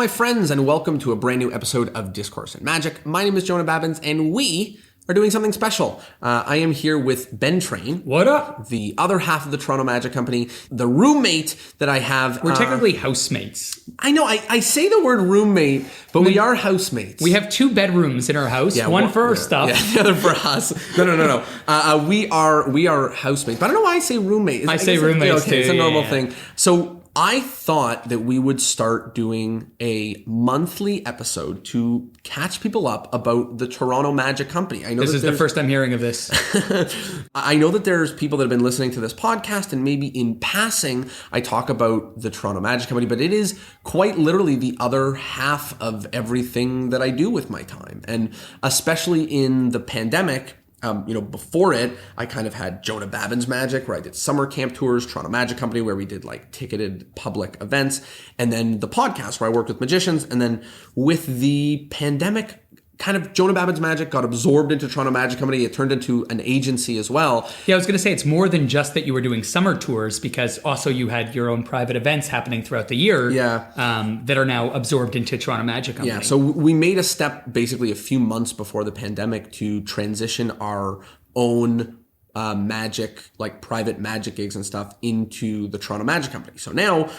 my friends, and welcome to a brand new episode of Discourse and Magic. My name is Jonah Babbins, and we are doing something special. I am here with Ben Train. What up? The other half of the Toronto Magic Company, the roommate that I have. We're technically housemates. I know, I say the word roommate, but we are housemates. We have 2 bedrooms in our house, one for our stuff. Yeah, the other for us. No. We are housemates, but I don't know why I say roommate. I say roommates too. It's a normal thing. So I thought that we would start doing a monthly episode to catch people up about the Toronto Magic Company. I know this is the first I'm hearing of this. I know that there's people that have been listening to this podcast, and maybe in passing, I talk about the Toronto Magic Company, but it is quite literally the other half of everything that I do with my time. And especially in the pandemic, before it, I kind of had Jonah Babbins Magic, where I did summer camp tours, Toronto Magic Company, where we did like ticketed public events, and then the podcast where I worked with magicians. And then with the pandemic, kind of Jonah Babbins Magic got absorbed into Toronto Magic Company. It turned into an agency as well. Yeah, I was going to say it's more than just that you were doing summer tours, because also you had your own private events happening throughout the year that are now absorbed into Toronto Magic Company. Yeah, so we made a step basically a few months before the pandemic to transition our own magic, like private magic gigs and stuff, into the Toronto Magic Company. So now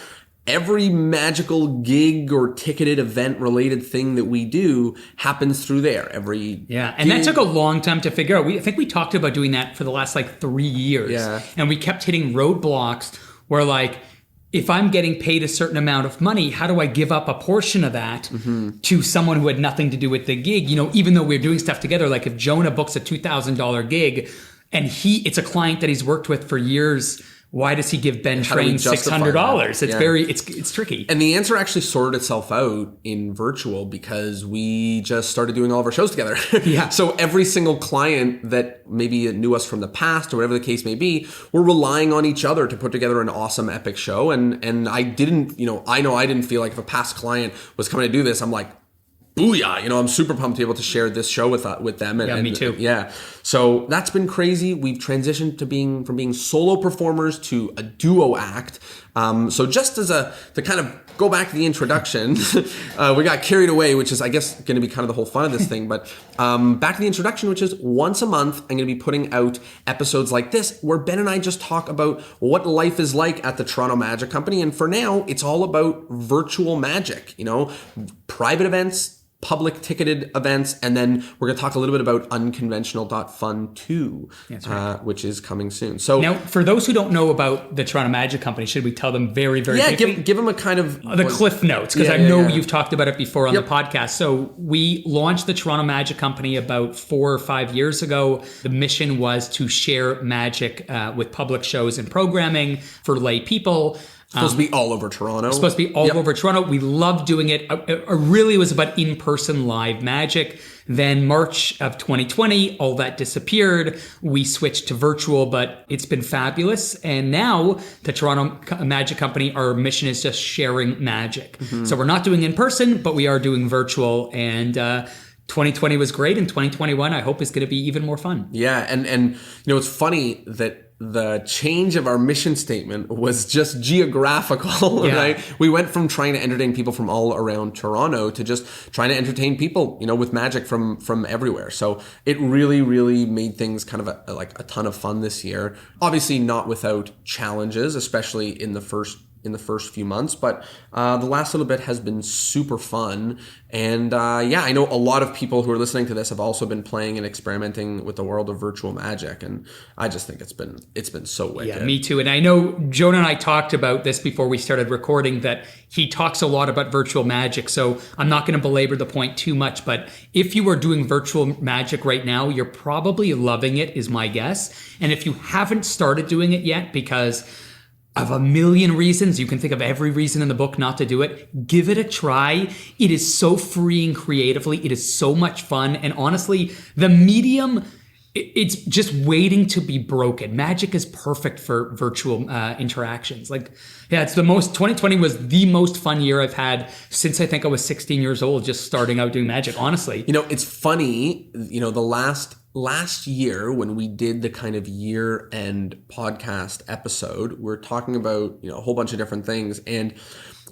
every magical gig or ticketed event related thing that we do happens through there. And that took a long time to figure out. I think we talked about doing that for the last 3 years. Yeah. And we kept hitting roadblocks where if I'm getting paid a certain amount of money, how do I give up a portion of that to someone who had nothing to do with the gig? Even though we're doing stuff together, like if Jonah books a $2,000 gig and it's a client that he's worked with for years, why does he give Ben Train $600? It's tricky. And the answer actually sorted itself out in virtual, because we just started doing all of our shows together. Yeah. So every single client that maybe knew us from the past or whatever the case may be, we're relying on each other to put together an awesome epic show. And I didn't, I know I didn't feel like if a past client was coming to do this, I'm like, booyah, I'm super pumped to be able to share this show with them. And me too. Yeah. So that's been crazy. We've transitioned from being solo performers to a duo act. So just to kind of go back to the introduction, we got carried away, which is, I guess, going to be kind of the whole fun of this thing. But back to the introduction, which is once a month, I'm going to be putting out episodes like this, where Ben and I just talk about what life is like at the Toronto Magic Company. And for now, it's all about virtual magic, private events, public ticketed events, and then we're going to talk a little bit about unconventional.fun too, which is coming soon. So now, for those who don't know about the Toronto Magic Company, should we tell them very, very quickly? Give them a kind of the cliff notes, because I know you've talked about it before on the podcast. So we launched the Toronto Magic Company about 4 or 5 years ago. The mission was to share magic with public shows and programming for lay people. Supposed to be all over Toronto. Supposed to be all over Toronto. We loved doing it. It really was about in-person live magic. Then March of 2020, all that disappeared. We switched to virtual, but it's been fabulous. And now the Toronto Magic Company, our mission is just sharing magic. So we're not doing in person, but we are doing virtual. And 2020 was great. And 2021, I hope, is going to be even more fun. Yeah. And it's funny that the change of our mission statement was just geographical, right? We went from trying to entertain people from all around Toronto to just trying to entertain people, with magic from everywhere. So it really, really made things kind of a ton of fun this year. Obviously not without challenges, especially in the first few months, but the last little bit has been super fun. And I know a lot of people who are listening to this have also been playing and experimenting with the world of virtual magic, and I just think it's been so wicked. Yeah, me too. And I know Jonah and I talked about this before we started recording, that he talks a lot about virtual magic, so I'm not going to belabor the point too much, but if you are doing virtual magic right now, you're probably loving it, is my guess. And if you haven't started doing it yet, because of a million reasons, you can think of every reason in the book not to do it, give it a try. It is so freeing creatively. It is so much fun. And honestly, the medium, it's just waiting to be broken. Magic is perfect for virtual interactions. It's the most, 2020 was the most fun year I've had since I think I was 16 years old, just starting out doing magic, honestly. It's funny, the last year when we did the kind of year-end podcast episode, we're talking about, a whole bunch of different things, and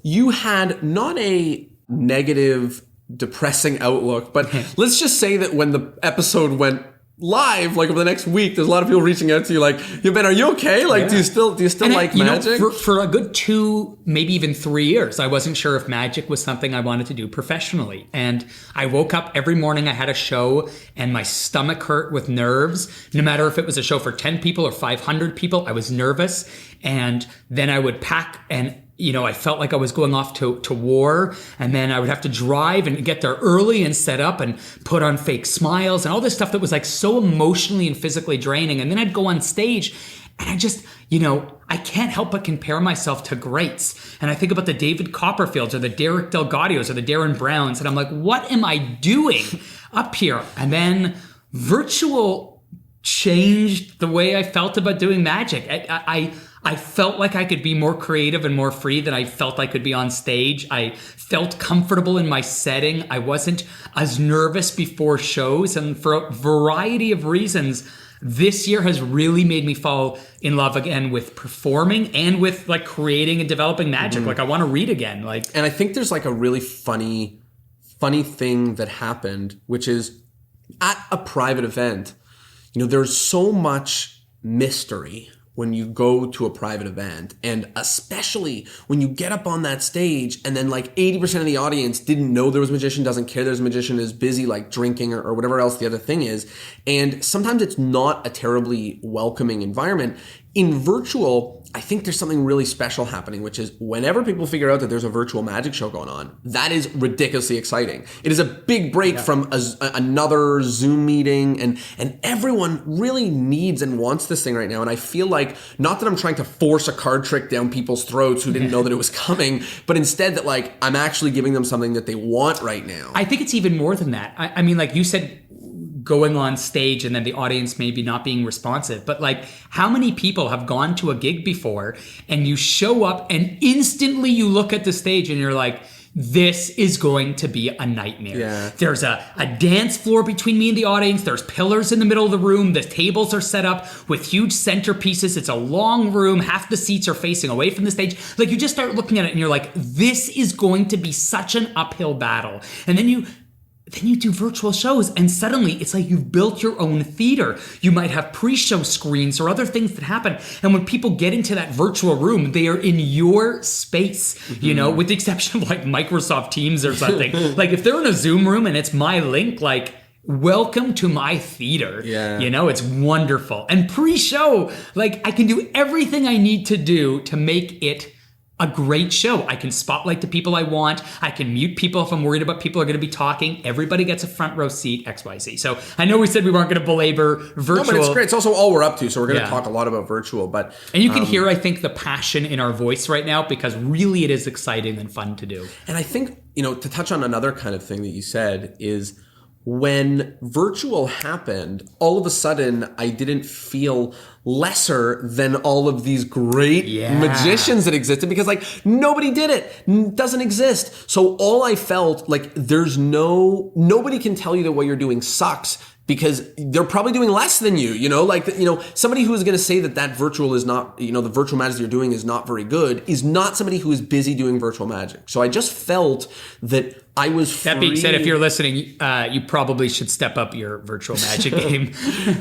you had not a negative, depressing outlook. But let's just say that when the episode went live, like over the next week, there's a lot of people reaching out to you like, "Yo, Ben, are you okay? Like, do you still like magic?" For a good 2, maybe even 3 years, I wasn't sure if magic was something I wanted to do professionally. And I woke up every morning, I had a show, and my stomach hurt with nerves. No matter if it was a show for 10 people or 500 people, I was nervous. And then I would pack, and I felt like I was going off to war, and then I would have to drive and get there early and set up and put on fake smiles and all this stuff that was like so emotionally and physically draining. And then I'd go on stage and I just, I can't help but compare myself to greats. And I think about the David Copperfields or the Derek Delgadios or the Darren Browns, and I'm like, what am I doing up here? And then virtual changed the way I felt about doing magic. I felt like I could be more creative and more free than I felt I could be on stage. I felt comfortable in my setting. I wasn't as nervous before shows. And for a variety of reasons, this year has really made me fall in love again with performing and with like creating and developing magic. Mm-hmm. Like I want to read again. And I think there's like a really funny thing that happened, which is at a private event, there's so much mystery when you go to a private event, and especially when you get up on that stage and then like 80% of the audience didn't know there was a magician, doesn't care there's a magician, is busy like drinking or whatever else the other thing is. And sometimes it's not a terribly welcoming environment. In virtual, I think there's something really special happening, which is whenever people figure out that there's a virtual magic show going on, that is ridiculously exciting. It is a big break from another Zoom meeting, and everyone really needs and wants this thing right now. And I feel like, not that I'm trying to force a card trick down people's throats who didn't know that it was coming, but instead that like I'm actually giving them something that they want right now. I think it's even more than that. I mean, like you said, going on stage and then the audience maybe not being responsive. But like, how many people have gone to a gig before and you show up and instantly you look at the stage and you're like, this is going to be a nightmare. Yeah. There's a dance floor between me and the audience. There's pillars in the middle of the room. The tables are set up with huge centerpieces. It's a long room. Half the seats are facing away from the stage. Like, you just start looking at it and you're like, this is going to be such an uphill battle. And then you do virtual shows and suddenly it's like you've built your own theater. You might have pre-show screens or other things that happen. And when people get into that virtual room, they are in your space, with the exception of like Microsoft Teams or something. Like if they're in a Zoom room and it's my link, like, welcome to my theater. Yeah. It's wonderful. And pre-show, like I can do everything I need to do to make it a great show. I can spotlight the people I want. I can mute people if I'm worried about people are going to be talking. Everybody gets a front row seat, XYZ. So I know we said we weren't going to belabor virtual. No, but it's great. It's also all we're up to. So we're going to talk a lot about virtual. And you can hear, I think, the passion in our voice right now because really it is exciting and fun to do. And I think, to touch on another kind of thing that you said is when virtual happened, all of a sudden I didn't feel lesser than all of these great magicians that existed because like nobody did it, doesn't exist. So all I felt like nobody can tell you that what you're doing sucks because they're probably doing less than you, somebody who is going to say that virtual is not, the virtual magic you're doing is not very good is not somebody who is busy doing virtual magic. So I just felt that I was free. That being said, if you're listening, you probably should step up your virtual magic game.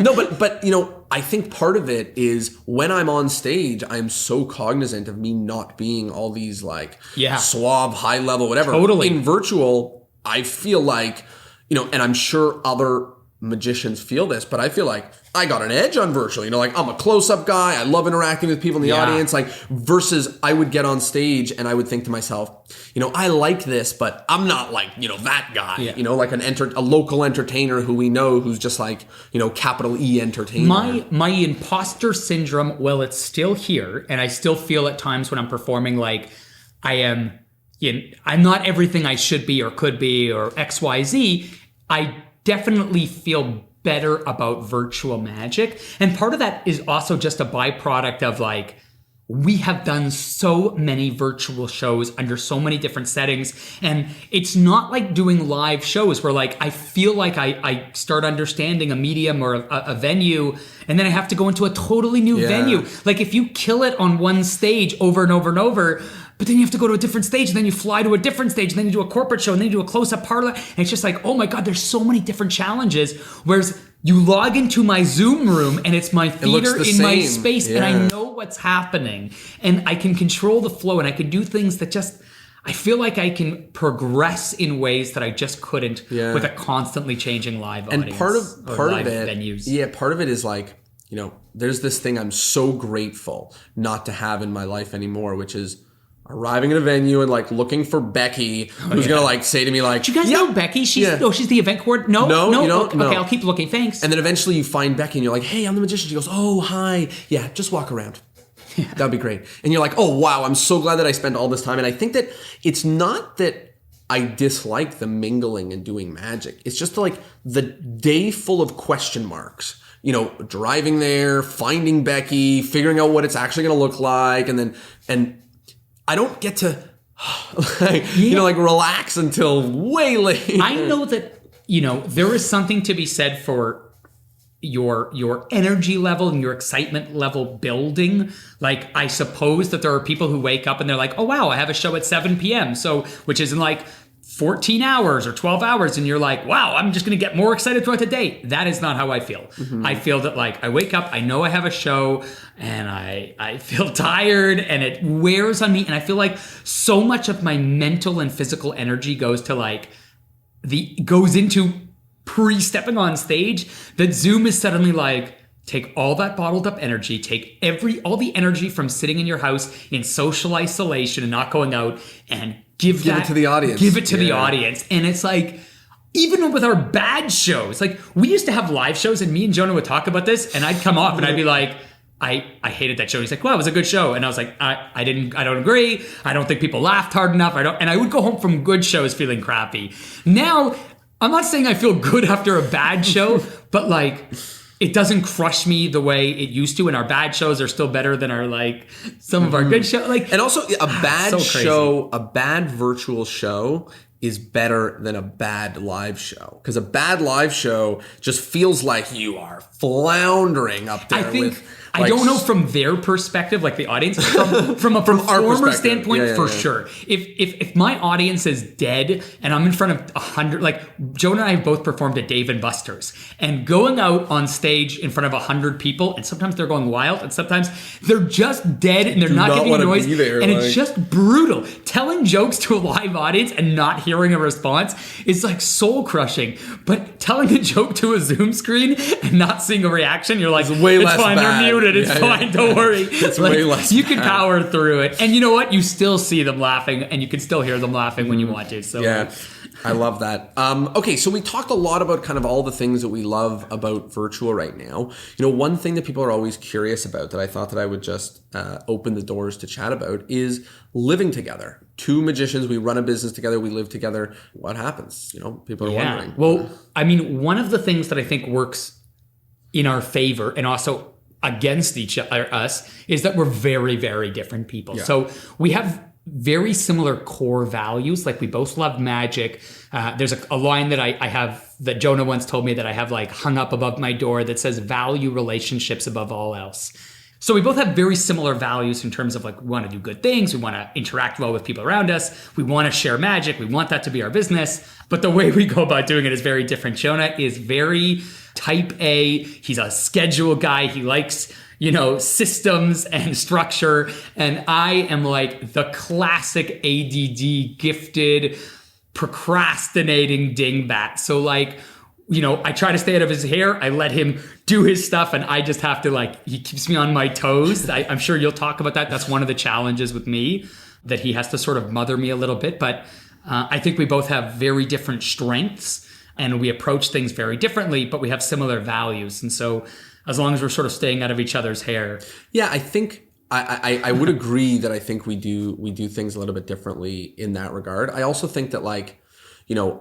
No, but I think part of it is when I'm on stage, I'm so cognizant of me not being all these like suave, high level, whatever. Totally. In virtual, I feel like, and I'm sure other magicians feel this, but I feel like I got an edge on virtual. Like I'm a close-up guy. I love interacting with people in the audience. Like versus I would get on stage and I would think to myself, I like this, but I'm not like, that guy. Yeah. Like a local entertainer who we know who's just like, capital E entertainer. My imposter syndrome, well, it's still here, and I still feel at times when I'm performing like I'm not everything I should be or could be or XYZ. I definitely feel better about virtual magic. And part of that is also just a byproduct of like, we have done so many virtual shows under so many different settings. And it's not like doing live shows where like, I feel like I start understanding a medium or a venue, and then I have to go into a totally new venue. Like if you kill it on one stage over and over and over, but then you have to go to a different stage, and then you fly to a different stage, and then you do a corporate show, and then you do a close-up parlor, and it's just like, oh my God, there's so many different challenges. Whereas you log into my Zoom room, and it's my theater in my space, and I know what's happening, and I can control the flow, and I can do things that just, I feel like I can progress in ways that I just couldn't with a constantly changing live audience. And part of it, venues. Part of it is like, there's this thing I'm so grateful not to have in my life anymore, which is arriving at a venue and like looking for Becky, who's gonna like say to me like, "Do you guys know Becky? She's she's the event coordinator." No, you don't. Okay, I'll keep looking. Thanks. And then eventually you find Becky and you're like, "Hey, I'm the magician." She goes, "Oh, hi. Yeah, just walk around. That'd be great." And you're like, "Oh, wow, I'm so glad that I spent all this time." And I think that it's not that I dislike the mingling and doing magic. It's just like the day full of question marks. Driving there, finding Becky, figuring out what it's actually going to look like, and I don't get to, relax until way late. I know that, there is something to be said for your energy level and your excitement level building. Like, I suppose that there are people who wake up and they're like, oh, wow, I have a show at 7 p.m. So, which is in like 14 hours or 12 hours. And you're like, wow, I'm just going to get more excited throughout the day. That is not how I feel. Mm-hmm. I feel that like I wake up, I know I have a show, and I feel tired, and it wears on me. And I feel like so much of my mental and physical energy goes into pre-stepping on stage that Zoom is suddenly like, take all that bottled up energy, take all the energy from sitting in your house in social isolation and not going out, and give it to the audience. Give it to the audience. And it's like, even with our bad shows, like we used to have live shows, and me and Jonah would talk about this, and I'd come off and I'd be like, I hated that show. He's like, well, it was a good show. And I was like, I don't agree. I don't think people laughed hard enough. And I would go home from good shows feeling crappy. Now, I'm not saying I feel good after a bad show, but like, it doesn't crush me the way it used to, and our bad shows are still better than our some of our good shows. And also a bad show, a bad virtual show is better than a bad live show, because a bad live show just feels like you are floundering up there. I don't know from their perspective, like the audience, from a performer standpoint, for sure. If my audience is dead and I'm in front of 100, like Jonah and I have both performed at Dave & Buster's, and going out on stage in front of 100 people, and sometimes they're going wild, and sometimes they're just dead and they're not giving noise, it's just brutal. Telling jokes to a live audience and not hearing a response is like soul crushing. But telling a joke to a Zoom screen and not seeing a reaction, you're like, it's way less fine, bad. They're muted. It's fine. Don't worry. It's way less. You can power through it, and you know what? You still see them laughing, and you can still hear them laughing when you want to. So I love that. Okay, so we talked a lot about kind of all the things that we love about virtual right now. One thing that people are always curious about that I thought that I would just open the doors to chat about is living together. Two magicians, we run a business together, we live together. What happens? People are wondering. Well, I mean, one of the things that I think works in our favor and also against us is that we're very, very different people. Yeah. So we have very similar core values. Like, we both love magic. There's a line that I have that Jonah once told me that I have like hung up above my door that says, value relationships above all else. So we both have very similar values in terms of like, we want to do good things. We want to interact well with people around us. We want to share magic. We want that to be our business. But the way we go about doing it is very different. Jonah is very type A. He's a schedule guy. He likes, systems and structure. And I am like the classic ADD gifted, procrastinating dingbat. So like, I try to stay out of his hair. I let him do his stuff, and I just have to he keeps me on my toes. I'm sure you'll talk about that. That's one of the challenges with me, that he has to sort of mother me a little bit. But I think we both have very different strengths, and we approach things very differently, but we have similar values. And so as long as we're sort of staying out of each other's hair. Yeah, I think I would agree that I think we do things a little bit differently in that regard. I also think that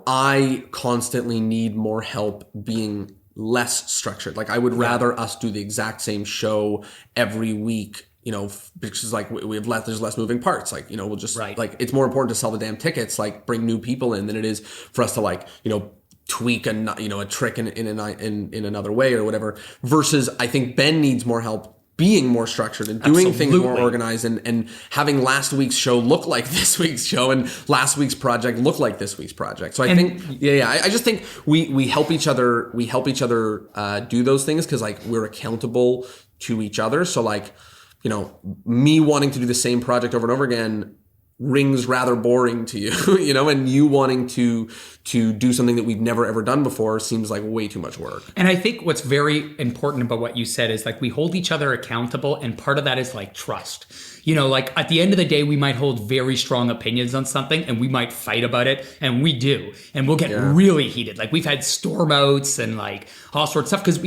I constantly need more help being less structured. Like, I would rather us do the exact same show every week, because there's less moving parts. We'll just it's more important to sell the damn tickets, bring new people in, than it is for us to tweak a trick in another way or whatever. Versus, I think Ben needs more help being more structured and doing things more Absolutely. organized and having last week's show look like this week's show and last week's project look like this week's project. So I think, I just think we help each other. We help each other do those things because like we're accountable to each other. So like, you know, me wanting to do the same project over and over again rings rather boring to you, you know, and you wanting to do something that we've never ever done before seems like way too much work. And I think what's very important about what you said is like we hold each other accountable, and part of that is like trust. You know, like at the end of the day, we might hold very strong opinions on something and we might fight about it, and we do, and we'll get really heated. Like we've had storm outs and like all sorts of stuff because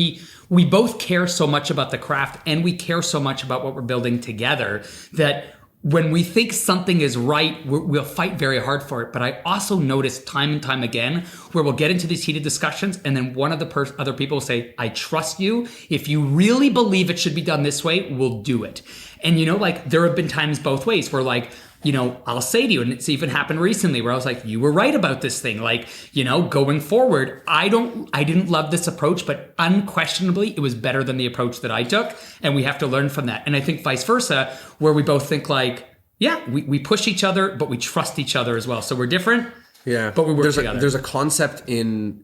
we both care so much about the craft and we care so much about what we're building together that when we think something is right, we'll fight very hard for it. But I also notice time and time again where we'll get into these heated discussions and then one of the other people will say, I trust you. If you really believe it should be done this way, we'll do it. And, you know, like there have been times both ways where like, you know, I'll say to you, and it's even happened recently where I was like, you were right about this thing. Like, you know, going forward, I didn't love this approach, but unquestionably it was better than the approach that I took. And we have to learn from that. And I think vice versa, where we both think like, yeah, we push each other, but we trust each other as well. So we're different, but we work together. There's a concept in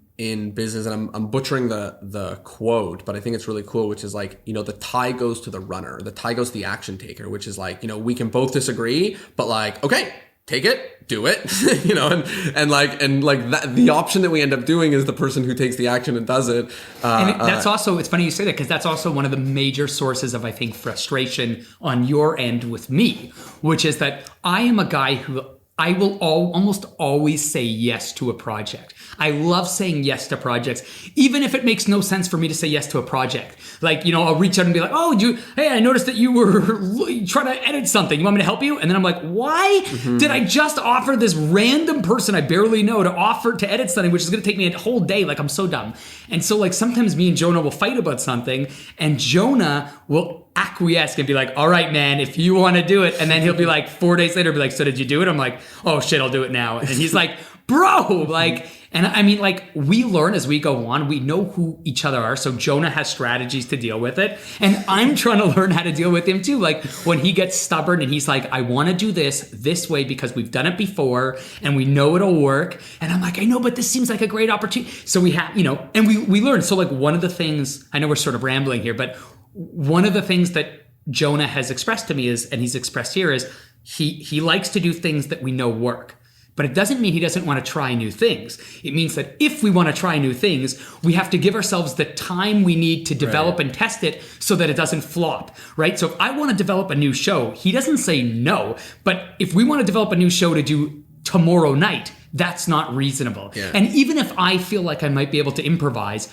business, and I'm butchering the quote, but I think it's really cool, which is like, you know, the tie goes to the runner, the tie goes to the action taker, which is like, you know, we can both disagree, but like, okay, take it, do it, you know, and like that, the option that we end up doing is the person who takes the action and does it. That's also, it's funny you say that because that's also one of the major sources of, I think, frustration on your end with me, which is that I am a guy who I will almost always say yes to a project. I love saying yes to projects, even if it makes no sense for me to say yes to a project. Like, you know, I'll reach out and be like, hey, I noticed that you were trying to edit something. You want me to help you? And then I'm like, why did I just offer this random person I barely know to edit something, which is going to take me a whole day? Like, I'm so dumb. And so like sometimes me and Jonah will fight about something and Jonah will acquiesce and be like, all right, man, if you want to do it. And then he'll be like 4 days later, be like, so did you do it? I'm like, oh shit, I'll do it now. And he's like, bro, like, and I mean, like, we learn as we go on. We know who each other are. So Jonah has strategies to deal with it. And I'm trying to learn how to deal with him too. Like when he gets stubborn and he's like, I want to do this way because we've done it before and we know it'll work. And I'm like, I know, but this seems like a great opportunity. So we have, you know, and we learn. So like one of the things, I know we're sort of rambling here, but one of the things that Jonah has expressed to me is, and he's expressed here, is he likes to do things that we know work. But it doesn't mean he doesn't want to try new things. It means that if we want to try new things, we have to give ourselves the time we need to develop and test it so that it doesn't flop, right? So if I want to develop a new show, he doesn't say no. But if we want to develop a new show to do tomorrow night, that's not reasonable. Yeah. And even if I feel like I might be able to improvise,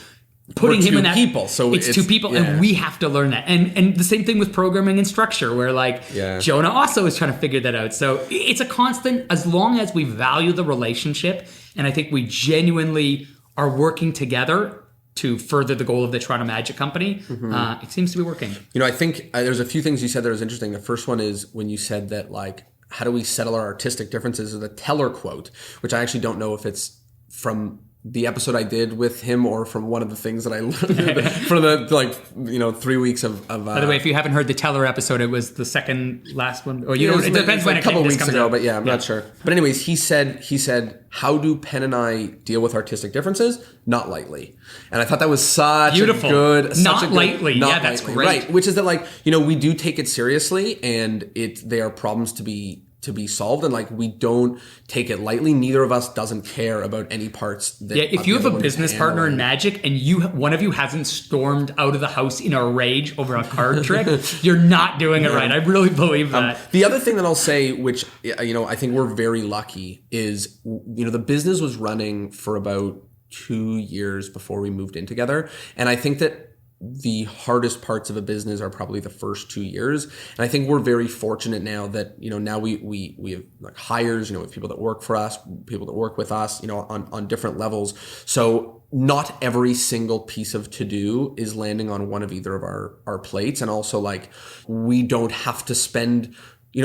putting him in that people, so it's two people, and we have to learn that. And the same thing with programming and structure, where like Jonah also is trying to figure that out. So it's a constant, as long as we value the relationship, and I think we genuinely are working together to further the goal of the Toronto Magic Company. It seems to be working. You know, I think there's a few things you said that was interesting. The first one is when you said that, like, how do we settle our artistic differences, or the Teller quote, which I actually don't know if it's from the episode I did with him or from one of the things that I learned for the 3 weeks of by the way, if you haven't heard the Teller episode, it was the second last one, or it depends when a couple weeks ago out. But I'm not sure. But anyways, he said, how do Penn and I deal with artistic differences? Not lightly. And I thought that was such beautiful. A good, not lightly. That's great. Right, which is that, like, you know, we do take it seriously, and they are problems to be solved, and like we don't take it lightly. Neither of us doesn't care about any parts that if you have a business partner in Magic and one of you hasn't stormed out of the house in a rage over a card trick, you're not doing it right. I really believe that. The other thing that I'll say, which, you know, I think we're very lucky, is, you know, the business was running for about 2 years before we moved in together, and I think that the hardest parts of a business are probably the first 2 years. And I think we're very fortunate now that, you know, now we have like hires, you know, with people that work for us, people that work with us, you know, on different levels. So not every single piece of to-do is landing on one of either of our plates. And also, like, we don't have to spend,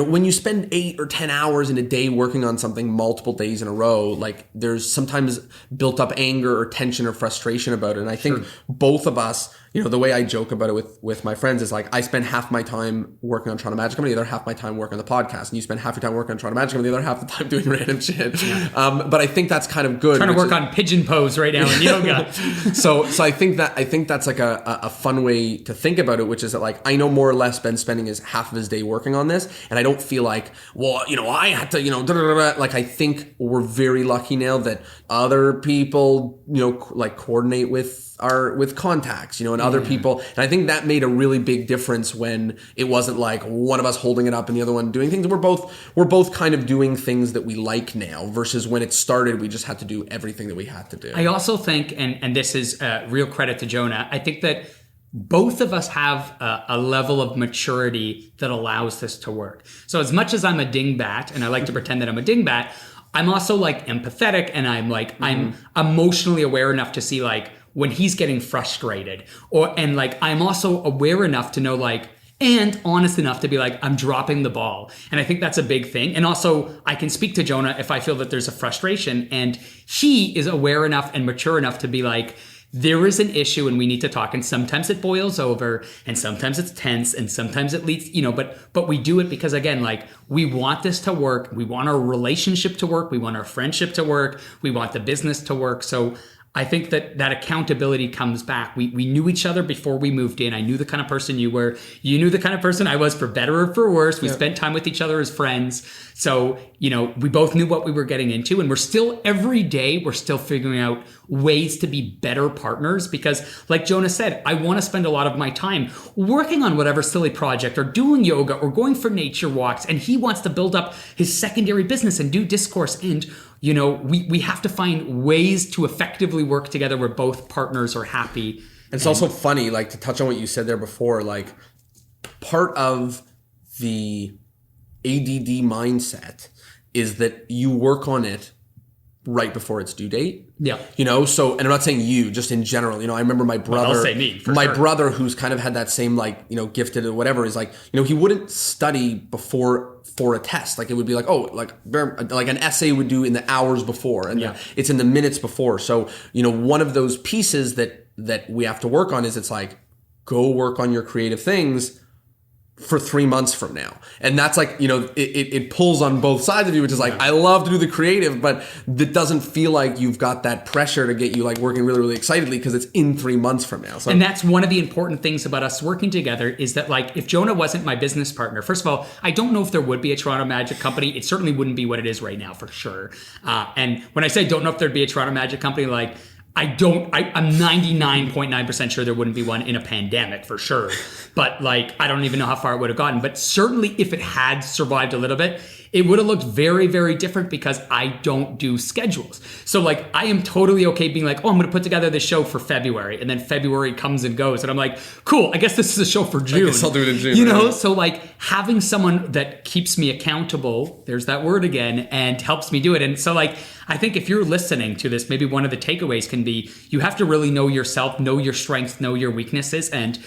when you spend 8 or 10 hours in a day working on something multiple days in a row, like there's sometimes built up anger or tension or frustration about it. And I think both of us, the way I joke about it with my friends is like, I spend half my time working on Toronto Magic Company, the other half my time working on the podcast. And you spend half your time working on Toronto Magic Company, the other half the time doing random shit. Yeah. But I think that's kind of good. Trying to work on pigeon pose right now in yoga. So I think that's like a fun way to think about it, which is that like, I know more or less Ben's spending his half of his day working on this. And I don't feel like, well, I had to, like, I think we're very lucky now that other people, like coordinate with contacts, and other people. And I think that made a really big difference when it wasn't like one of us holding it up and the other one doing things. We're both kind of doing things that we like now versus when it started, we just had to do everything that we had to do. I also think, and this is real credit to Jonah, I think that both of us have a level of maturity that allows this to work. So as much as I'm a dingbat, and I like to pretend that I'm a dingbat, I'm also like empathetic, and I'm like, I'm emotionally aware enough to see like when he's getting frustrated, and like I'm also aware enough to know like, and honest enough to be like, I'm dropping the ball. And I think that's a big thing. And also I can speak to Jonah if I feel that there's a frustration, and he is aware enough and mature enough to be like, there is an issue and we need to talk. And sometimes it boils over, and sometimes it's tense, and sometimes it leads, but we do it because, again, like, we want this to work. We want our relationship to work. We want our friendship to work. We want the business to work. So I think that accountability comes back. We knew each other before we moved in. I knew the kind of person you were. You knew the kind of person I was, for better or for worse. We spent time with each other as friends. So, we both knew what we were getting into, and we're still, every day, we're still figuring out ways to be better partners, because like Jonah said, I want to spend a lot of my time working on whatever silly project or doing yoga or going for nature walks. And he wants to build up his secondary business and do discourse. And, we have to find ways to effectively work together where both partners are happy. It's also funny, like, to touch on what you said there before, like, part of the ADD mindset is that you work on it right before its due date. Yeah. So, and I'm not saying you, just in general, I remember my brother, I'll say me, my brother, who's kind of had that same, like, gifted or whatever, is like, he wouldn't study before for a test. Like, it would be like, oh, like an essay would do in the hours before, and it's in the minutes before. So, one of those pieces that we have to work on is, it's like, go work on your creative things for 3 months from now. And that's like, it pulls on both sides of you, which is like, I love to do the creative, but it doesn't feel like you've got that pressure to get you like working really, really excitedly because it's in 3 months from now. So, and that's one of the important things about us working together, is that, like, if Jonah wasn't my business partner, first of all, I don't know if there would be a Toronto Magic Company. It certainly wouldn't be what it is right now, for sure. And when I say don't know if there'd be a Toronto Magic Company, like, I'm 99.9% sure there wouldn't be one in a pandemic, for sure. But like, I don't even know how far it would have gotten. But certainly if it had survived a little bit, it would have looked very, very different, because I don't do schedules. So like, I am totally okay being like, oh, I'm going to put together this show for February. And then February comes and goes. And I'm like, cool, I guess this is a show for June. I guess I'll do it in June. Right? So like, having someone that keeps me accountable, there's that word again, and helps me do it. And so like, I think if you're listening to this, maybe one of the takeaways can be, you have to really know yourself, know your strengths, know your weaknesses. And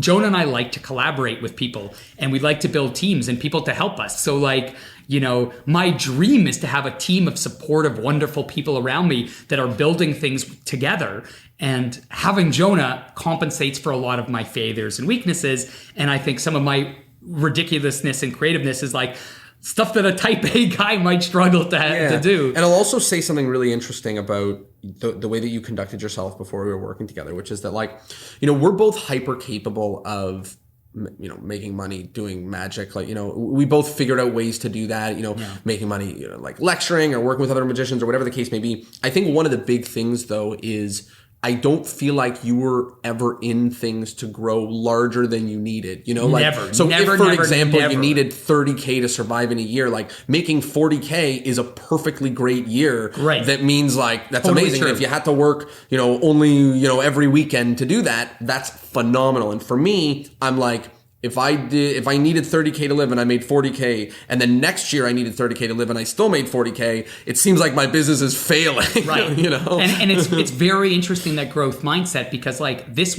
Jonah and I like to collaborate with people, and we like to build teams and people to help us. So like, my dream is to have a team of supportive, wonderful people around me that are building things together. And having Jonah compensates for a lot of my failures and weaknesses. And I think some of my ridiculousness and creativeness is like stuff that a type A guy might struggle to do. And I'll also say something really interesting about the way that you conducted yourself before we were working together, which is that, like, we're both hyper capable of, making money doing magic. Like, we both figured out ways to do that, making money, like lecturing or working with other magicians or whatever the case may be. I think one of the big things, though, is I don't feel like you were ever in things to grow larger than you needed, like, never. So never, if, for never, example, never. you needed 30K to survive in a year, like, making 40K is a perfectly great year. Right. That means, like, that's totally amazing. True. And if you had to work, only, every weekend to do that, that's phenomenal. And for me, I'm like, if I needed 30K to live and I made 40K, and then next year I needed 30K to live and I still made 40K, it seems like my business is failing. Right. And it's very interesting, that growth mindset, because like, this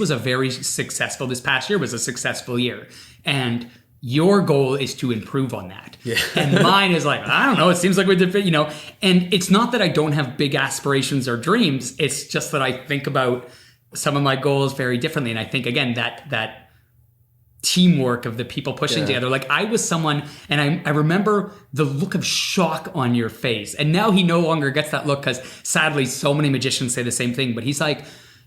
past year was a successful year. And your goal is to improve on that. Yeah. And mine is like, I don't know, it seems like we did, and it's not that I don't have big aspirations or dreams. It's just that I think about some of my goals very differently. And I think, again, that teamwork of the people pushing together. Like, I was someone, and I remember the look of shock on your face. And now he no longer gets that look, because sadly, so many magicians say the same thing. But he's like,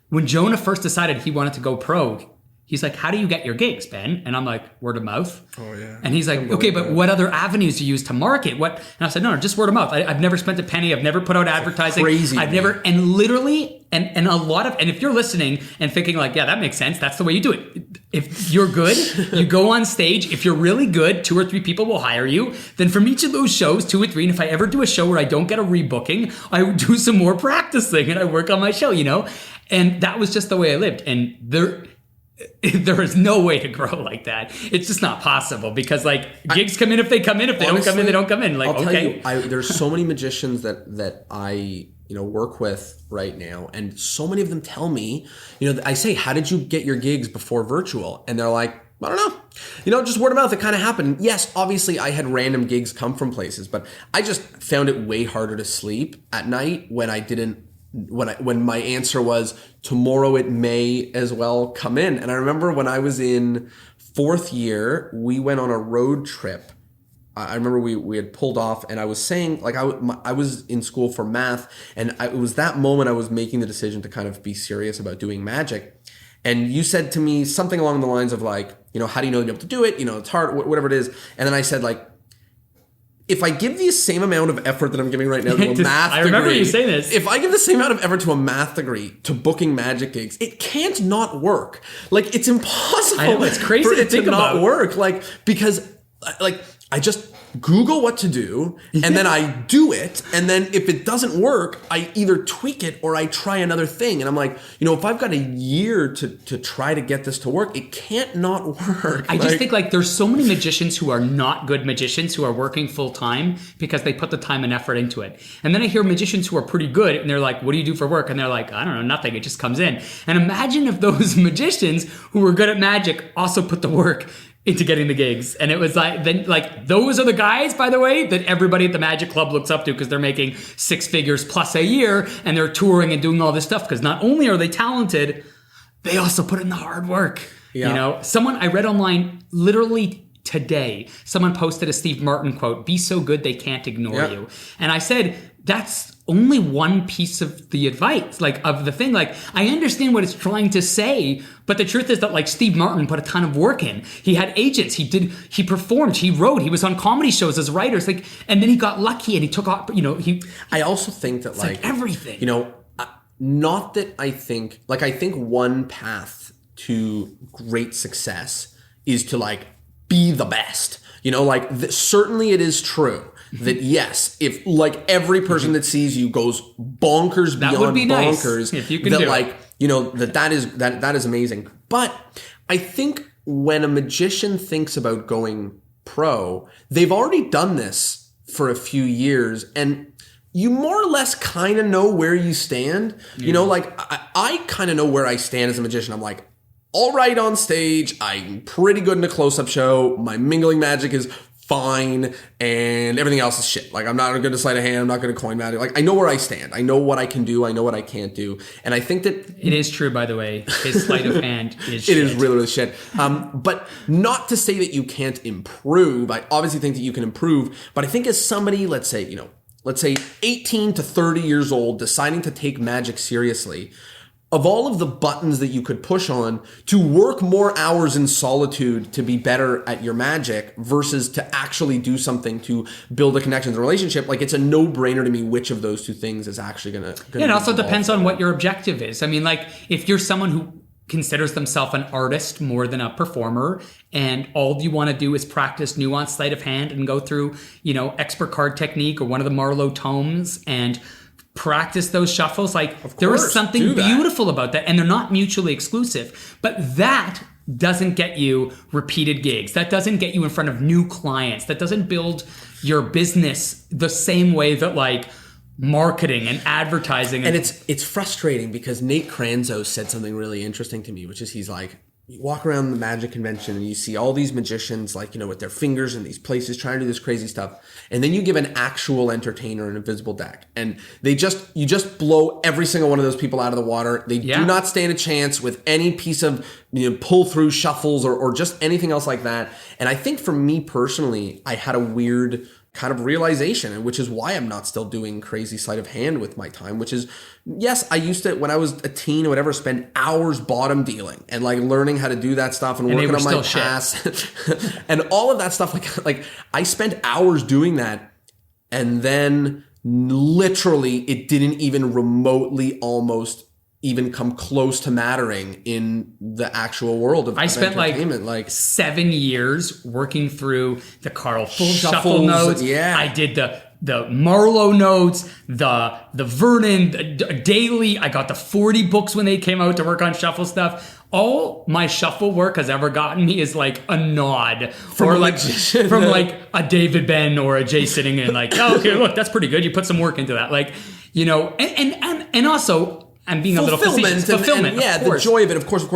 when Jonah first decided he wanted to go pro, he's like, how do you get your gigs, Ben? And I'm like, word of mouth. Oh, yeah. And he's like, okay, but what other avenues do you use to market? What? And I said, no, just word of mouth. I've never spent a penny. I've never put out advertising. Crazy. I've never, and literally, and a lot of, and if you're listening and thinking like, yeah, that makes sense, that's the way you do it. If you're good, you go on stage. If you're really good, 2 or 3 people will hire you. Then from each of those shows, 2 or 3, and if I ever do a show where I don't get a rebooking, I do some more practicing and I work on my show, And that was just the way I lived. And there is no way to grow like that. It's just not possible, because gigs come in if they come in. If they don't come in, they don't come in. Like, I'll okay. tell you, there's so many magicians that I work with right now, and so many of them tell me, I say, how did you get your gigs before virtual? And they're like, I don't know. Just word of mouth. It kind of happened. Yes, obviously I had random gigs come from places, but I just found it way harder to sleep at night when I didn't. When my answer was tomorrow, it may as well come in. And I remember when I was in 4th year, we went on a road trip. I remember we had pulled off, and I was saying, like, I was in school for math, and it was that moment I was making the decision to kind of be serious about doing magic. And you said to me something along the lines of like, how do you know you'll be able to do it? It's hard, whatever it is. And then I said, like, if I give the same amount of effort that I'm giving right now to a math degree... I remember you saying this. If I give the same amount of effort to a math degree to booking magic gigs, it can't not work. Like, it's impossible. I know, it's crazy for to it think to about. not work. Like, because, like, I just Google what to do, and then I do it, and then if it doesn't work, I either tweak it or I try another thing. And I'm like, if I've got a year to try to get this to work, it can't not work. I just think there's so many magicians who are not good magicians who are working full time because they put the time and effort into it. And then I hear magicians who are pretty good, and they're like, what do you do for work? And they're like, I don't know, nothing. It just comes in. And imagine if those magicians who were good at magic also put the work into getting the gigs. And it was those are the guys, by the way, that everybody at the Magic Club looks up to, because they're making 6 figures plus a year, and they're touring and doing all this stuff, because not only are they talented, they also put in the hard work. Yeah. Someone I read online literally today, someone posted a Steve Martin quote, "Be so good they can't ignore you." And I said, that's only one piece of the advice, of the thing. I understand what it's trying to say, but the truth is that Steve Martin put a ton of work in. He had agents, he performed, he wrote, he was on comedy shows as writers, and then he got lucky and he took off, I also think that everything. Not that I think one path to great success is to be the best. Certainly it is true that yes, if every person that sees you goes bonkers that beyond would be bonkers, nice if you can do it. that is amazing. But I think when a magician thinks about going pro, they've already done this for a few years, and you more or less kind of know where you stand. I kind of know where I stand as a magician. I'm like, all right on stage, I'm pretty good in a close-up show. My mingling magic is fine, and everything else is shit. I'm not going to sleight of hand. I'm not going to coin magic. I know where I stand. I know what I can do. I know what I can't do. And I think that... It is true, by the way. His sleight of hand is shit. It is really, really shit. But not to say that you can't improve. I obviously think that you can improve. But I think as somebody, let's say 18 to 30 years old, deciding to take magic seriously, of all of the buttons that you could push on to work more hours in solitude to be better at your magic versus to actually do something to build a connection and a relationship, it's a no-brainer to me which of those 2 things is actually going to it also depends on what your objective is. I mean, if you're someone who considers themselves an artist more than a performer, and all you want to do is practice nuanced sleight of hand and go through, expert card technique or one of the Marlowe tomes and practice those shuffles. There is something beautiful about that, and they're not mutually exclusive. But that doesn't get you repeated gigs. That doesn't get you in front of new clients. That doesn't build your business the same way that marketing and advertising. And it's frustrating because Nate Kranzo said something really interesting to me, which is he's like, you walk around the magic convention and you see all these magicians, like, you know, with their fingers in these places trying to do this crazy stuff. And then you give an actual entertainer an invisible deck, and you just blow every single one of those people out of the water. They do not stand a chance with any piece of, you know, pull through shuffles or just anything else like that. And I think for me personally, I had a weird kind of realization, which is why I'm not still doing crazy sleight of hand with my time, which is, yes, I used to, when I was a teen or whatever, spend hours bottom dealing and like learning how to do that stuff and working on my pass and all of that stuff. Like I spent hours doing that, and then literally it didn't even remotely almost even come close to mattering in the actual world of entertainment. Like 7 years working through the Carl Full shuffle notes. Yeah. I did the Marlowe notes, the Vernon daily. I got the 40 books when they came out to work on shuffle stuff. All my shuffle work has ever gotten me is like a nod from like a David Ben or a Jay sitting in like, oh, okay, look, that's pretty good. You put some work into that. Like, you know, and also, I'm being a little facetious. Fulfillment, yeah, the joy of it, of course.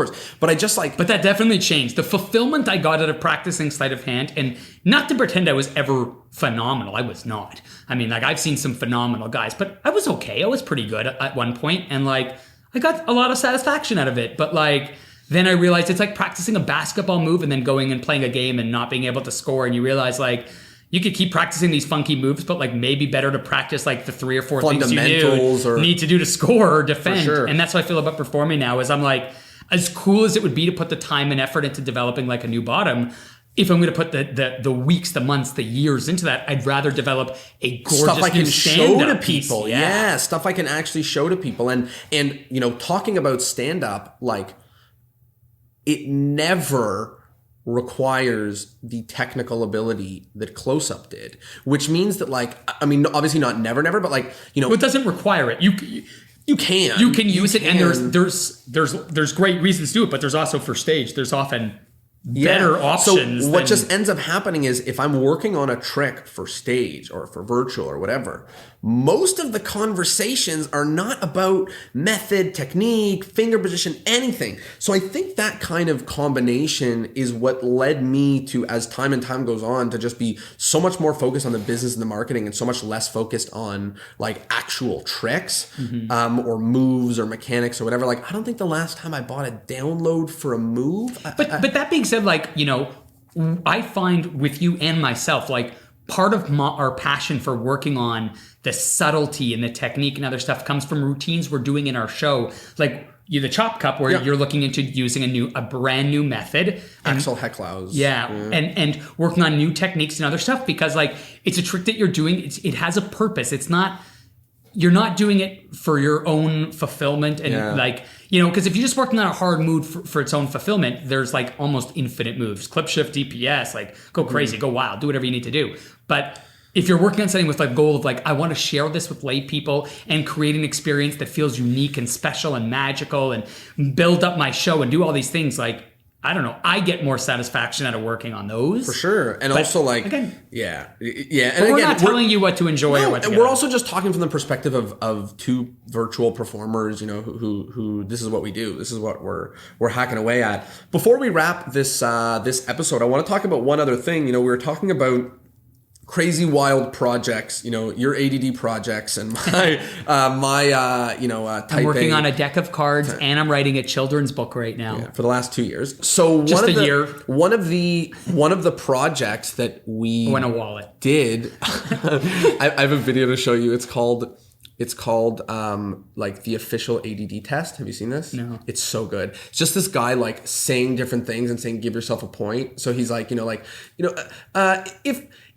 But I just like... But that definitely changed. The fulfillment I got out of practicing sleight of hand, and not to pretend I was ever phenomenal. I was not. I mean, like, I've seen some phenomenal guys, but I was okay. I was pretty good at one point, and like, I got a lot of satisfaction out of it. But like, then I realized it's like practicing a basketball move and then going and playing a game and not being able to score, and you realize like, you could keep practicing these funky moves, but like maybe better to practice like the 3 or 4 things you need to do to score or defend. Sure. And that's how I feel about performing now, is I'm like, as cool as it would be to put the time and effort into developing like a new bottom, if I'm going to put the weeks, the months, the years into that, I'd rather develop a gorgeous stuff I can show to people. Piece. Yeah, stuff I can actually show to people. And you know, talking about stand-up, like, it never requires the technical ability that Close-Up did, which means that, like, I mean, obviously not never, but like, you know, it doesn't require it. You can use it, and there's great reasons to do it, but there's also for stage, there's often better options. So what just ends up happening is, if I'm working on a trick for stage or for virtual or whatever, most of the conversations are not about method, technique, finger position, anything. So I think that kind of combination is what led me to, as time and time goes on, to just be so much more focused on the business and the marketing and so much less focused on like actual tricks, or moves or mechanics or whatever. Like, I don't think the last time I bought a download for a move. But that being said, like, you know, I find with you and myself, like, part of our passion for working on the subtlety and the technique and other stuff comes from routines we're doing in our show. Like the Chop Cup, where you're looking into using a brand new method. Axel Hecklaus. Yeah. And working on new techniques and other stuff, because like, it's a trick that you're doing. It has a purpose. It's not, you're not doing it for your own fulfillment and like, you know, because if you're just working on a hard move for its own fulfillment, there's like almost infinite moves. Clip shift, DPS, like go crazy, go wild, do whatever you need to do. But if you're working on something with like goal of like, I want to share this with lay people and create an experience that feels unique and special and magical and build up my show and do all these things, like, I don't know, I get more satisfaction out of working on those. For sure. And but also like, again, yeah. And but we're not telling you what to enjoy or what to we're also just talking from the perspective of two virtual performers, you know, who this is what we do. This is what we're hacking away at. Before we wrap this episode, I want to talk about one other thing. You know, we were talking about crazy wild projects, you know, your ADD projects and my typing. I'm working on a deck of cards and I'm writing a children's book right now. For the last 2 years. So one of the projects that we in a wallet did, I have a video to show you. It's called like the official ADD test. Have you seen this? No. It's so good. It's just this guy like saying different things and saying, give yourself a point. So he's like,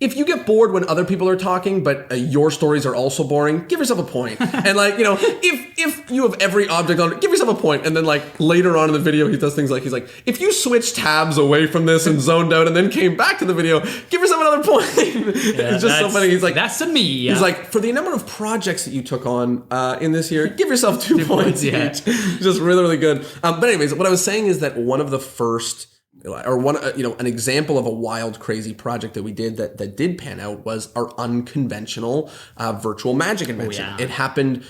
if you get bored when other people are talking, but your stories are also boring, give yourself a point. And like, you know, if you have every object on it, give yourself a point. And then like later on in the video, he does things like, he's like, if you switch tabs away from this and zoned out and then came back to the video, give yourself another point. It's just so funny. He's like, that's to me. Yeah. He's like, for the number of projects that you took on in this year, give yourself 2 points each. Just really, really good. But anyways, what I was saying is that one of the first, or one, an example of a wild, crazy project that we did that did pan out was our unconventional virtual magic convention. Oh, yeah. It happened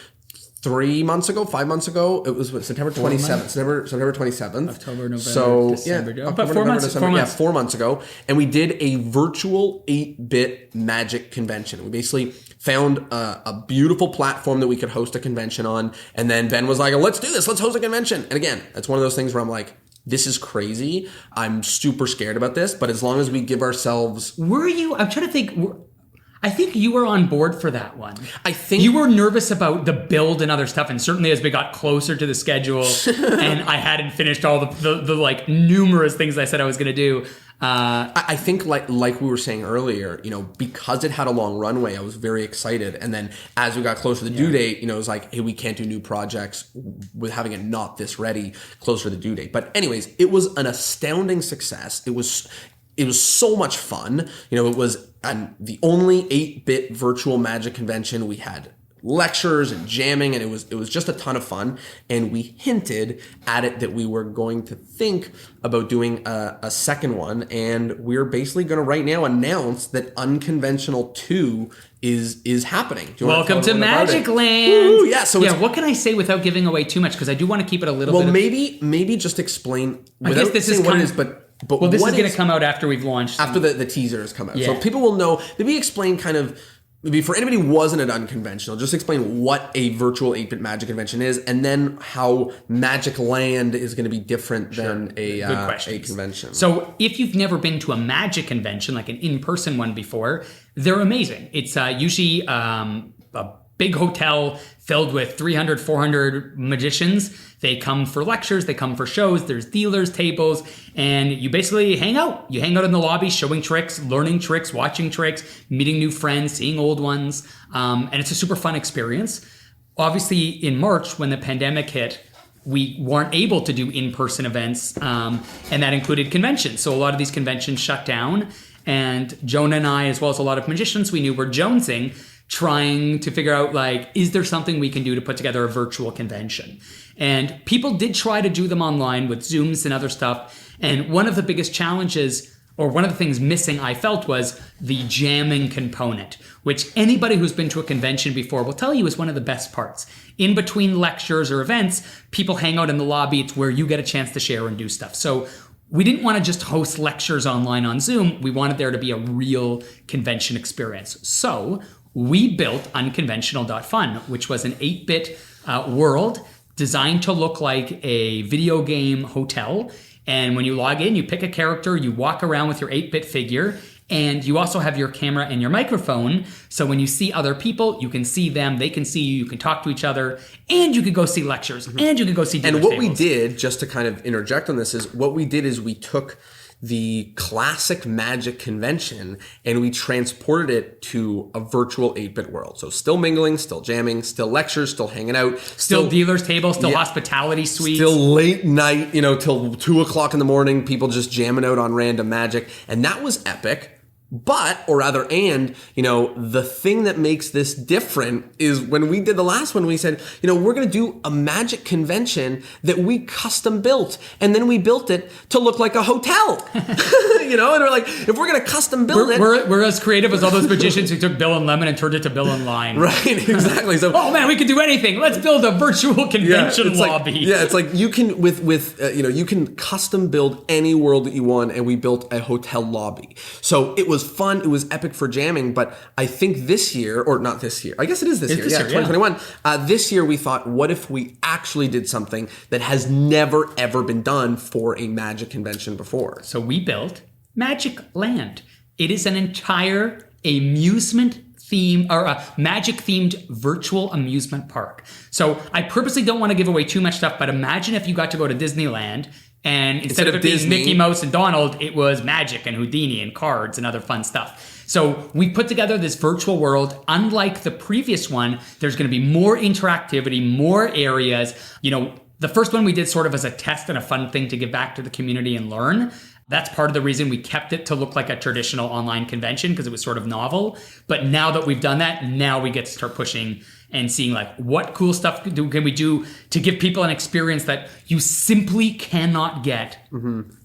5 months ago. It was September 27th. September 27th. October, November, so, December. Yeah, But October, 4 November, months. December. 4 months. Yeah, 4 months ago. And we did a virtual 8-bit magic convention. We basically found a beautiful platform that we could host a convention on. And then Ben was like, let's do this. Let's host a convention. And again, it's one of those things where I'm like, this is crazy. I'm super scared about this. But as long as we give ourselves... Were you... I'm trying to think... I think you were on board for that one. I think you were nervous about the build and other stuff, and certainly as we got closer to the schedule, and I hadn't finished all the like numerous things I said I was going to do. I think like we were saying earlier, because it had a long runway, I was very excited. And then as we got closer to the due date, it was like, hey, we can't do new projects with having it not this ready closer to the due date. But anyways, it was an astounding success. It was so much fun. It was the only 8-bit virtual magic convention. We had lectures and jamming, and it was just a ton of fun. And we hinted at it that we were going to think about doing a second one. And we're basically going to right now announce that Unconventional 2 is happening. Welcome to Magic Land. Woo, yeah. So what can I say without giving away too much? Because I do want to keep it a little bit. Well, maybe just explain. I guess this is what it is, but this is going to come out after we've launched. After the teasers come out. Yeah. So people will know. Maybe explain kind of, maybe for anybody who wasn't at Unconventional, just explain what a virtual 8-bit magic convention is, and then how Magic Land is going to be different than a convention. So if you've never been to a magic convention, like an in-person one before, they're amazing. It's usually a big hotel filled with 300, 400 magicians. They come for lectures, they come for shows, there's dealers' tables, and you basically hang out. You hang out in the lobby, showing tricks, learning tricks, watching tricks, meeting new friends, seeing old ones, and it's a super fun experience. Obviously, in March, when the pandemic hit, we weren't able to do in-person events, and that included conventions. So a lot of these conventions shut down, and Jonah and I, as well as a lot of magicians we knew, were jonesing, trying to figure out, is there something we can do to put together a virtual convention? And people did try to do them online with Zooms and other stuff. And one of the biggest challenges, or one of the things missing, I felt, was the jamming component, which anybody who's been to a convention before will tell you is one of the best parts. In between lectures or events, people hang out in the lobby. It's where you get a chance to share and do stuff. So we didn't want to just host lectures online on Zoom. We wanted there to be a real convention experience. So we built Unconventional.fun, which was an 8-bit world designed to look like a video game hotel. And when you log in, you pick a character, you walk around with your 8-bit figure, and you also have your camera and your microphone. So when you see other people, you can see them, they can see you, you can talk to each other, and you can go see lectures, and you can go see dealers' And what tables. we did, just to kind of interject on this, is we took the classic magic convention and we transported it to a virtual 8-bit world. So still mingling, still jamming, still lectures, still hanging out. Still dealers' tables, still hospitality suites. Still late night, till 2 o'clock in the morning, people just jamming out on random magic. And that was epic. But, or rather, the thing that makes this different is when we did the last one, we said, we're going to do a magic convention that we custom built. And then we built it to look like a hotel. And we're like, if we're going to custom build we're as creative as all those magicians who took Bill and Lemon and turned it to Bill and Line. Right, exactly. So, oh man, we can do anything. Let's build a virtual convention lobby. It's like you can you can custom build any world that you want, and we built a hotel lobby. So it was fun. It was epic for jamming. But I think this year, or not this year, I guess it is this year. 2021. This year we thought, what if we actually did something that has never ever been done for a magic convention before? So we built Magic Land. It is an entire amusement theme or a magic themed virtual amusement park. So I purposely don't want to give away too much stuff, but imagine if you got to go to Disneyland and instead of it being Mickey Mouse and Donald, it was magic and Houdini and cards and other fun stuff. So we put together this virtual world. Unlike the previous one, there's going to be more interactivity, more areas. The first one we did sort of as a test and a fun thing to give back to the community and learn. That's part of the reason we kept it to look like a traditional online convention, because it was sort of novel. But now that we've done that, now we get to start pushing and seeing what cool stuff can we do to give people an experience that you simply cannot get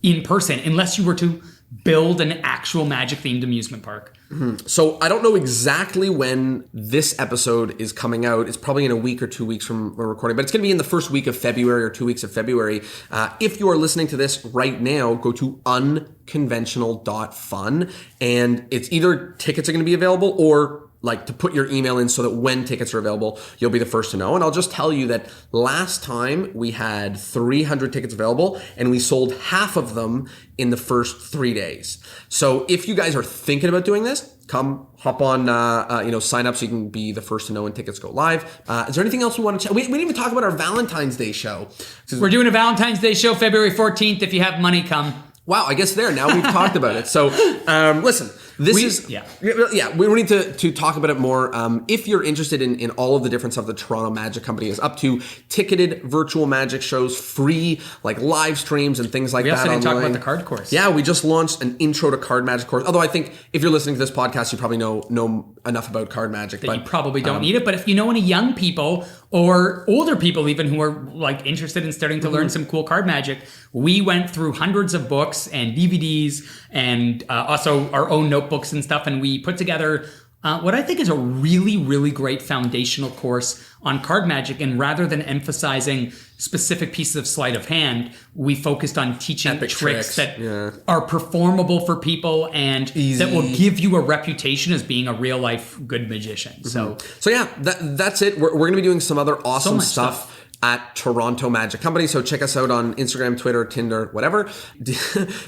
in person unless you were to build an actual magic themed amusement park. So I don't know exactly when this episode is coming out. It's probably in a week or 2 weeks from we're recording, but it's going to be in the first week of February or 2 weeks of February. If you are listening to this right now, go to unconventional.fun, and it's either tickets are going to be available or like to put your email in so that when tickets are available, you'll be the first to know. And I'll just tell you that last time we had 300 tickets available and we sold half of them in the first 3 days. So if you guys are thinking about doing this, come hop on, sign up so you can be the first to know when tickets go live. Is there anything else we want to chat? We didn't even talk about our Valentine's Day show. We're doing a Valentine's Day show February 14th. If you have money, come. Wow, I guess now we've talked about it. So listen, we need to talk about it more. If you're interested in all of the different stuff the Toronto Magic Company is up to, ticketed virtual magic shows, free like live streams and things like that. We also didn't talk online. about the card course. Yeah, we just launched an intro to card magic course. Although I think if you're listening to this podcast, you probably know enough about card magic. But you probably don't need it. But if you know any young people or older people even who are like interested in starting to learn some cool card magic, we went through hundreds of books and DVDs and also our own notebooks and stuff, and we put together what I think is a really, really great foundational course on card magic. And rather than emphasizing specific pieces of sleight of hand, we focused on teaching epic tricks that are performable for people and easy, that will give you a reputation as being a real life good magician. So yeah, that's it. We're going to be doing some other awesome stuff at Toronto Magic Company. So check us out on Instagram, Twitter, Tinder, whatever.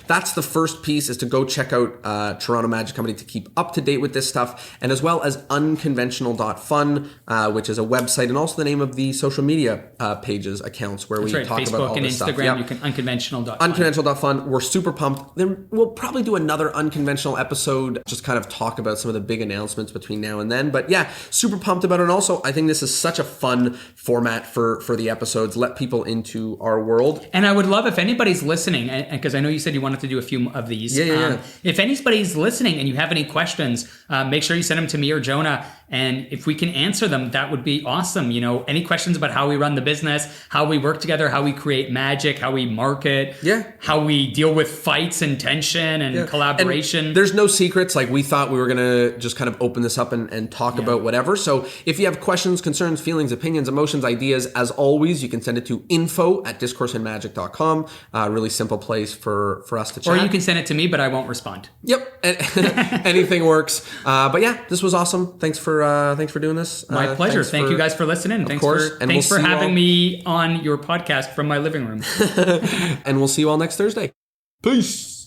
That's the first piece, is to go check out Toronto Magic Company to keep up to date with this stuff, and as well as unconventional.fun, which is a website and also the name of the social media pages, accounts where we talk Facebook about all and this Instagram, stuff. Yep. You can unconventional.fun. Unconventional.fun. We're super pumped. Then we'll probably do another unconventional episode, just kind of talk about some of the big announcements between now and then. But yeah, super pumped about it. And also, I think this is such a fun format for the episodes. Let people into our world. And I would love if anybody's listening, because I know you said you wanted to do a few of these. If anybody's listening and you have any questions, make sure you send them to me or Jonah. And if we can answer them, that would be awesome. You know, any questions about how we run the business, how we work together, how we create magic, how we market, how we deal with fights and tension and collaboration. And there's no secrets. Like, we thought we were going to just kind of open this up and talk about whatever. So if you have questions, concerns, feelings, opinions, emotions, ideas, as always, you can send it to info@discourseandmagic.com. Really simple place for us to chat. Or you can send it to me, but I won't respond. Yep. Anything works. But yeah, this was awesome. Thanks for doing this. My pleasure. Thank you guys for listening. Thanks for having me on your podcast from my living room. And we'll see you all next Thursday. Peace.